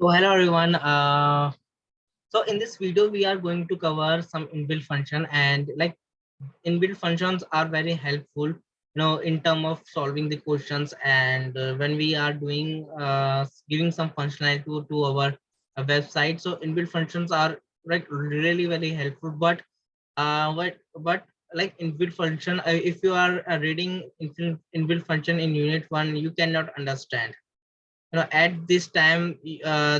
So hello everyone. So in this video we are going to cover some inbuilt function, and like inbuilt functions are very helpful, in terms of solving the questions, and when we are doing giving some functionality to our website. So inbuilt functions are like really very helpful. But like inbuilt function, if you are reading inbuilt function in unit 1, you cannot understand. At this time,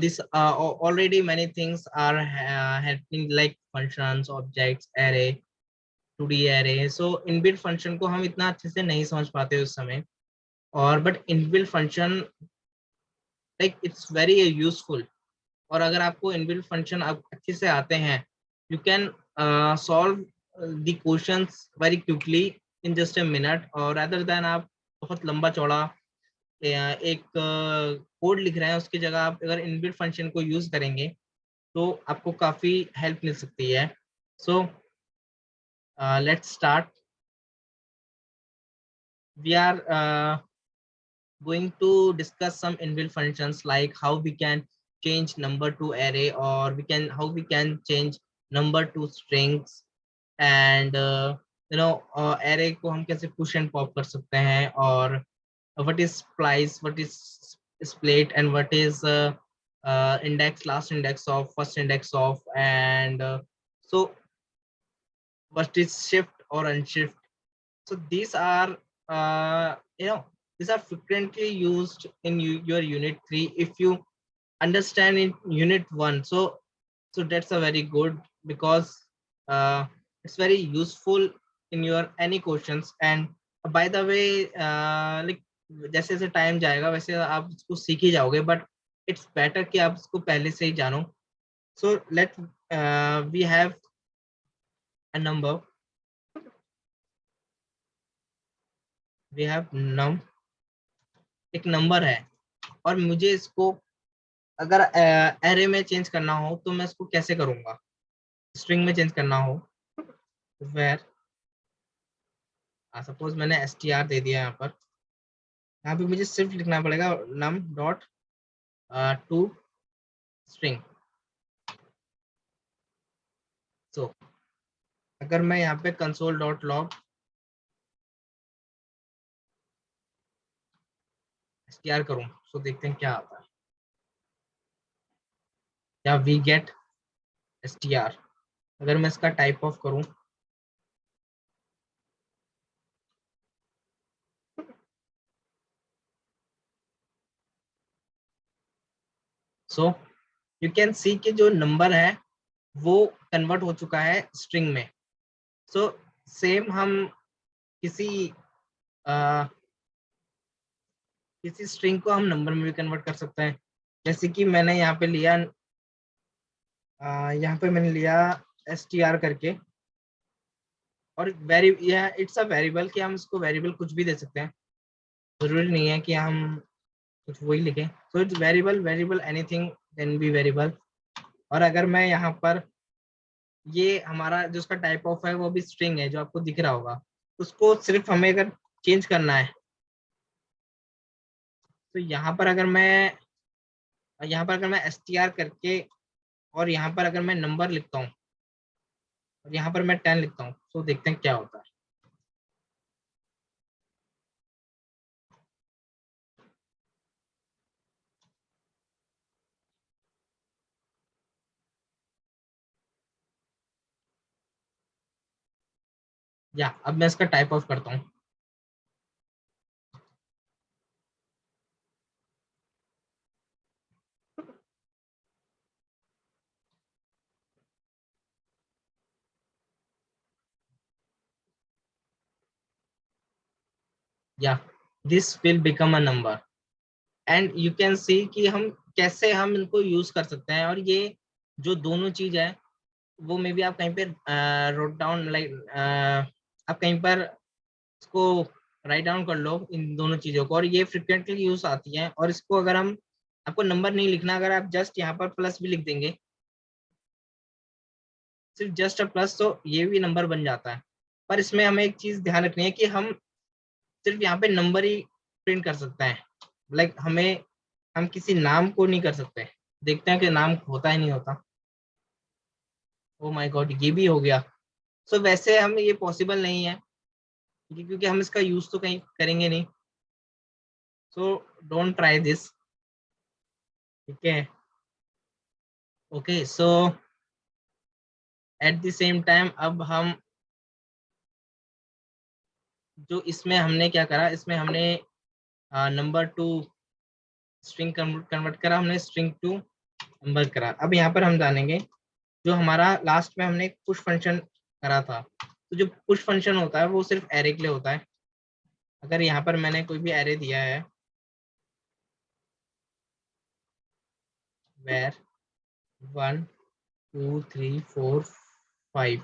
this already many things are happening, like functions, objects, array, 2D array. So inbuilt function को हम इतना अच्छे से नहीं समझ पाते उस समय, और but inbuilt function like it's very useful. और अगर आपको इनबिल्ट फंक्शन आप अच्छे से आते हैं, you can solve the questions very quickly in just a minute, और अदर देन आप बहुत लंबा चौड़ा एक कोड लिख रहे हैं, उसकी जगह आप अगर इनबिल्ट फंक्शन को यूज करेंगे तो आपको काफी हेल्प मिल सकती है. So let's start. We are going to discuss some inbuilt functions, like how we can change number to array, or how we can change number to strings, and array को हम कैसे push and pop कर सकते हैं, और what is splice, what is split, and what is index, last index of, first index of, and so what is shift or unshift. So these are uh, you know these are frequently used in your unit 3. If you understand in unit 1, so that's a very good, because it's very useful in your any questions. And by the way, like जैसे जैसे time जाएगा वैसे आप इसको सीख ही जाओगे, but it's better कि आप इसको पहले से ही जानो. So let we have a number, we have num, एक नंबर है, और मुझे इसको अगर एरे में चेंज करना हो तो मैं इसको कैसे करूंगा. स्ट्रिंग में चेंज करना हो, वेर सपोज मैंने str दे दिया यहाँ पर. यहाँ पे मुझे सिर्फ लिखना पड़ेगा num डॉट टू स्ट्रिंग. सो अगर मैं यहाँ पे कंसोल डॉट लॉग str करूँ, सो देखते हैं क्या आता है. या वी गेट str. अगर मैं इसका टाइप ऑफ करूँ, सो यू कैन सी कि जो नंबर है वो कन्वर्ट हो चुका है स्ट्रिंग में. सो सेम हम किसी किसी स्ट्रिंग को हम नंबर में भी कन्वर्ट कर सकते हैं. जैसे कि मैंने यहाँ पे लिया, यहाँ पे मैंने लिया str करके, और इट्स अ वेरिएबल, कि हम इसको वेरिएबल कुछ भी दे सकते हैं, जरूरी नहीं है कि हम कुछ वही लिखें. So it's variable, variable anything can be variable. और अगर मैं यहाँ पर, ये हमारा जो उसका टाइप ऑफ है वो भी स्ट्रिंग है जो आपको दिख रहा होगा, उसको सिर्फ हमें अगर चेंज करना है, तो यहाँ पर अगर मैं str करके, और यहाँ पर अगर मैं नंबर लिखता हूँ, और यहाँ पर मैं 10 लिखता हूँ, तो देखते हैं क्या होता है. या अब मैं इसका टाइप ऑफ करता हूँ. या this will become a number. And you can see कि हम कैसे हम इनको यूज कर सकते हैं. और ये जो दोनों चीज है वो मे बी आप कहीं पे रोट डाउन, लाइक आप कहीं पर इसको राइट डाउन कर लो इन दोनों चीजों को, और ये फ्रिक्वेंटली यूज आती है. और इसको अगर हम, आपको नंबर नहीं लिखना, अगर आप जस्ट यहाँ पर प्लस भी लिख देंगे, सिर्फ जस्ट अ प्लस, तो ये भी नंबर बन जाता है. पर इसमें हमें एक चीज ध्यान रखनी है कि हम सिर्फ यहाँ पे नंबर ही प्रिंट कर सकते हैं. लाइक हम किसी नाम को नहीं कर सकते. देखते हैं कि नाम होता है नहीं होता। ओ माय गॉड, ये भी हो गया। सो वैसे हम ये पॉसिबल नहीं है क्योंकि हम इसका यूज तो कहीं करेंगे नहीं। So don't try this. ठीक है। Okay, so at the same time अब हम जो इसमें हमने क्या करा, इसमें हमने नंबर टू स्ट्रिंग कन्वर्ट करा, हमने स्ट्रिंग टू नंबर करा। अब यहाँ पर हम जानेंगे जो हमारा लास्ट में हमने एक पुश फंक्शन करा था। तो जो पुश फंक्शन होता है वो सिर्फ एरे के लिए होता है। अगर यहाँ पर मैंने कोई भी एरे दिया है, वेर 1 2 3 4 5,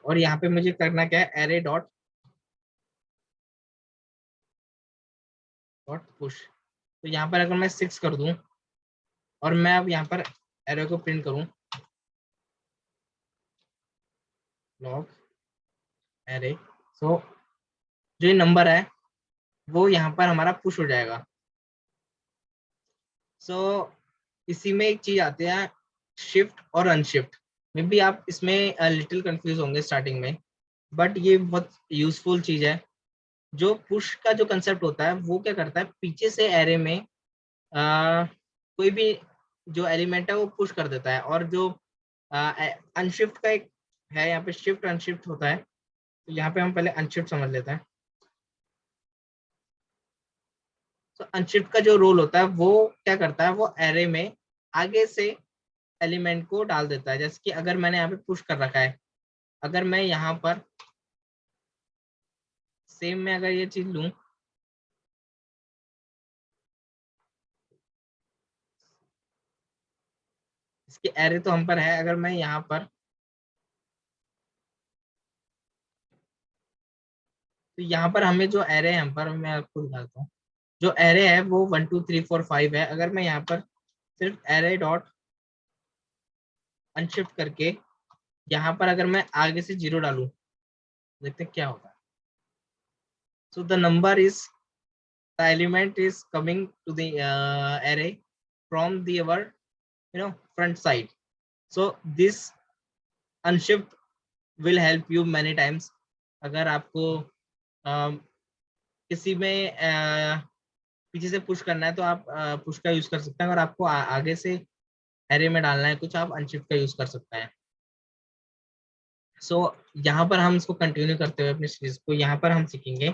और यहाँ पे मुझे करना क्या है, एरे डॉट डॉट पुश। तो यहाँ पर अगर मैं 6 कर दूं और मैं अब यहाँ पर एरे को प्रिंट करूं, लॉग एरे, सो जो ये नंबर है वो यहाँ पर हमारा पुश हो जाएगा। सो इसी में एक चीज आती है, शिफ्ट और अनशिफ्ट। मे बी आप इसमें लिटिल कंफ्यूज होंगे स्टार्टिंग में, बट ये बहुत यूजफुल चीज है। जो पुश का जो कंसेप्ट होता है वो क्या करता है, पीछे से एरे में कोई भी जो एलिमेंट है वो पुश कर देता है। और जो अनशिफ्ट का एक है, यहाँ पे शिफ्ट अनशिफ्ट होता है। तो यहाँ पे हम पहले अनशिफ्ट समझ लेते हैं। तो अनशिफ्ट का जो रोल होता है वो क्या करता है, वो एरे में आगे से एलिमेंट को डाल देता है। जैसे कि अगर मैंने यहाँ पे पुश कर रखा है, अगर मैं यहाँ पर सेम में अगर ये चीज लूं, इसके एरे तो हम पर है, अगर मैं यहाँ पर, तो यहाँ पर हमें जो एरे है, हम पर मैं आपको दिखाता हूँ, जो एरे है वो 1 2 3 4 5 है। अगर मैं यहाँ पर सिर्फ एरे डॉट अनशिफ्ट करके यहाँ पर अगर मैं आगे से 0 डालूं, देखते हैं क्या होता है। So the number is, the element is coming to the array from the our front side. So this unshift will help you many times. अगर आपको किसी में पीछे से पुश करना है तो आप पुश का यूज कर सकते हैं। अगर आपको आगे से एरे में डालना है कुछ, आप अनशिफ्ट का यूज कर सकते हैं। सो यहाँ पर हम इसको कंटिन्यू करते हुए अपनी सीरीज को, यहाँ पर हम सीखेंगे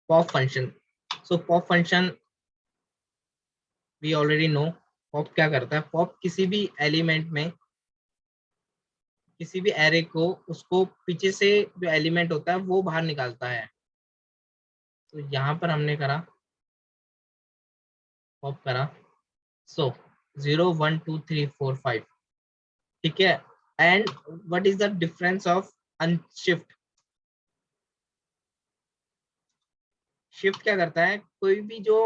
pop function. So pop function we already know. पॉप क्या करता है, पॉप किसी भी एलिमेंट में, किसी भी एरे को, उसको पीछे से जो एलिमेंट होता है वो बाहर निकालता है। तो यहाँ पर हमने करा, पॉप करा, सो 0 1 2 3 4 5। ठीक है। And what is the difference of unshift? Shift क्या करता है, कोई भी जो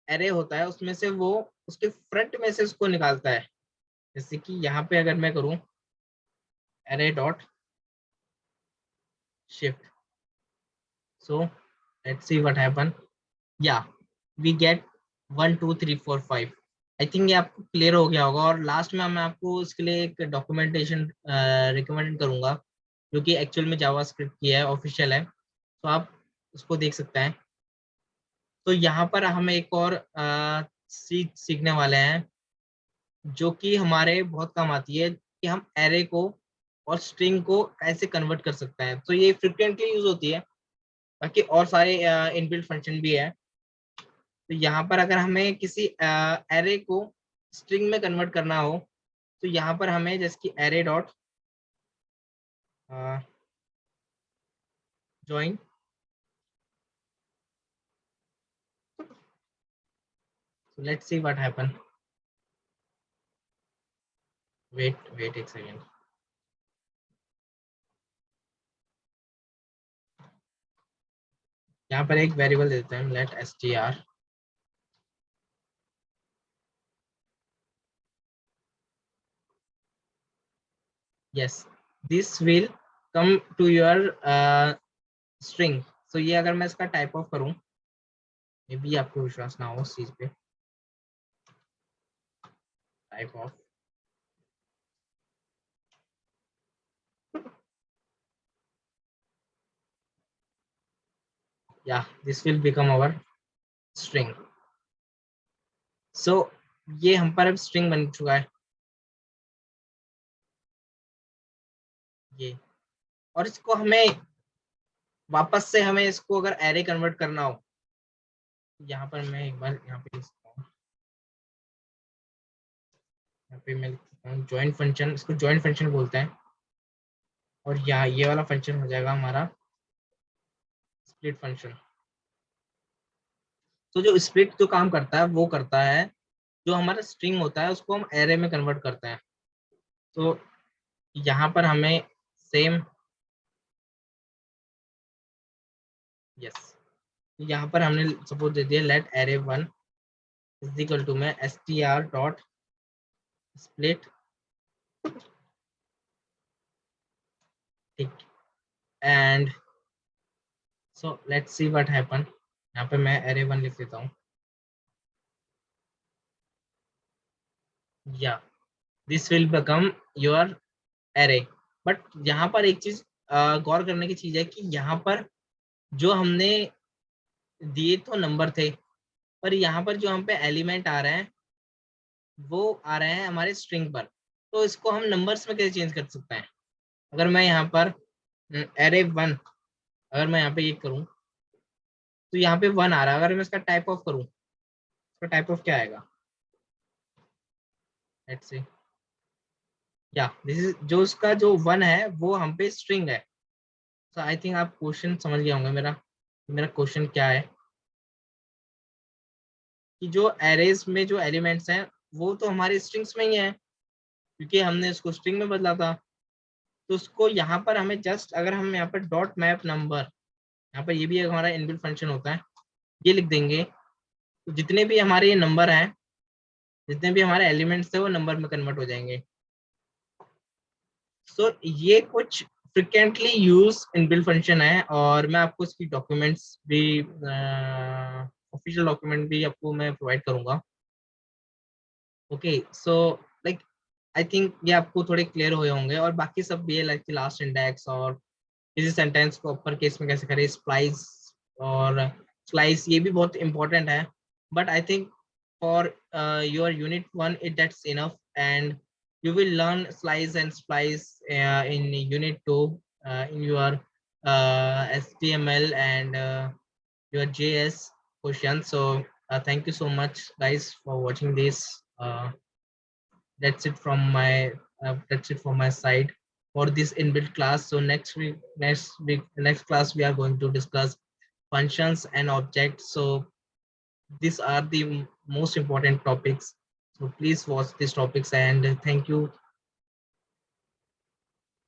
एरे होता है उसमें से वो उसके फ्रंट में से उसको निकालता है। जैसे कि यहाँ पे अगर मैं करूँ array dot shift, so let's see what happen. या वी गेट 1 2 3 4 5। आई थिंक ये आपको क्लियर हो गया होगा। और लास्ट में मैं आपको इसके लिए एक डॉक्यूमेंटेशन रिकमेंड करूंगा जो कि एक्चुअल में जावास्क्रिप्ट की है, ऑफिशियल है, तो आप उसको देख सकते हैं। तो यहाँ पर हम एक और सीखने वाले हैं जो कि हमारे बहुत काम आती है, कि हम एरे को और स्ट्रिंग को कैसे कन्वर्ट कर सकते हैं। तो ये फ्रिक्वेंटली यूज होती है, बाकी और सारे इनबिल्ट फंक्शन भी है। तो यहाँ पर अगर हमें किसी एरे को स्ट्रिंग में कन्वर्ट करना हो, तो यहाँ पर हमें जैसे कि array dot join, let's see what happen. Wait wait एक सेकेंड। यहाँ पर एक वेरिएबल देते हैं, let str, yes, this will come to your string। so ये अगर मैं इसका टाइप ऑफ करूं, मे बी आपको विश्वास ना हो उस चीज पे, type of, yeah, this will become our string. So ये हम पर अब string बन चुका है ये, और इसको हमें वापस से हमें इसको अगर एरे कन्वर्ट करना हो, यहाँ पर मैं एक बार यहाँ पे लिखता हूँ, यहाँ पे मैं लिखता हूँ जॉइन फंक्शन, इसको जॉइन फंक्शन बोलते हैं, और यहाँ ये वाला फंक्शन हो जाएगा हमारा स्प्लिट फंक्शन। तो जो स्प्लिट जो काम करता है वो करता है, जो हमारा स्ट्रिंग होता है उसको हम एरे में कन्वर्ट करते हैं। तो यहाँ पर हमें सेम, यस, यहाँ पर हमने सपोज दे दिया let array 1 is equal to में str डॉट स्प्लिट, ठीक, and so let's see what happen. यहाँ पे मैं एरे 1 लिख देता हूँ, या this will become your array. But यहाँ पर एक चीज गौर करने की चीज है कि यहाँ पर जो हमने दिए तो नंबर थे, पर यहाँ पर जो हम पे एलिमेंट आ रहे हैं वो आ रहे हैं हमारे स्ट्रिंग पर। तो इसको हम नंबर्स में कैसे चेंज कर सकते हैं? अगर मैं यहाँ पर एरे 1, अगर मैं यहाँ पे ये करूँ तो यहाँ पे 1 आ रहा है। अगर मैं इसका टाइप ऑफ करूँ, इसका टाइप ऑफ क्या आएगा? लेट्स सी, या दिस इज, जो उसका जो 1 है वो हम पे स्ट्रिंग है। सो आई थिंक आप क्वेश्चन समझ गए होंगे मेरा, मेरा क्वेश्चन क्या है, कि जो एरेज में जो एलिमेंट्स हैं वो तो हमारे स्ट्रिंग्स में ही है, क्योंकि हमने उसको स्ट्रिंग में बदला था। तो उसको यहाँ पर हमें जस्ट, अगर हम यहाँ पर डॉट मैप नंबर, यहाँ पर ये भी एक हमारा इनबिल्ट फंक्शन होता है, ये लिख देंगे तो जितने भी हमारे ये नंबर हैं, जितने भी हमारे एलिमेंट्स थे वो नंबर में कन्वर्ट हो जाएंगे। सो ये कुछ फ्रिक्वेंटली यूज इनबिल्ट फंक्शन है, और मैं आपको इसकी डॉक्यूमेंट्स भी, ऑफिशियल डॉक्यूमेंट भी आपको मैं प्रोवाइड करूंगा। Okay, so like I think ये आपको थोड़े क्लियर हुए होंगे, और बाकी सब भी है लाइक लास्ट इंडेक्स, और किसी सेंटेंस को अपर केस में कैसे करें, स्प्लाइस और स्लाइस, ये भी बहुत इंपॉर्टेंट है। But I think for your unit 1 it that's enough, and you will learn slice and splice in unit 2 in your HTML and your JS question. So thank you so much guys for watching this. That's it from my side for this inbuilt class. So next class we are going to discuss functions and objects. So these are the most important topics, so please watch these topics, and thank you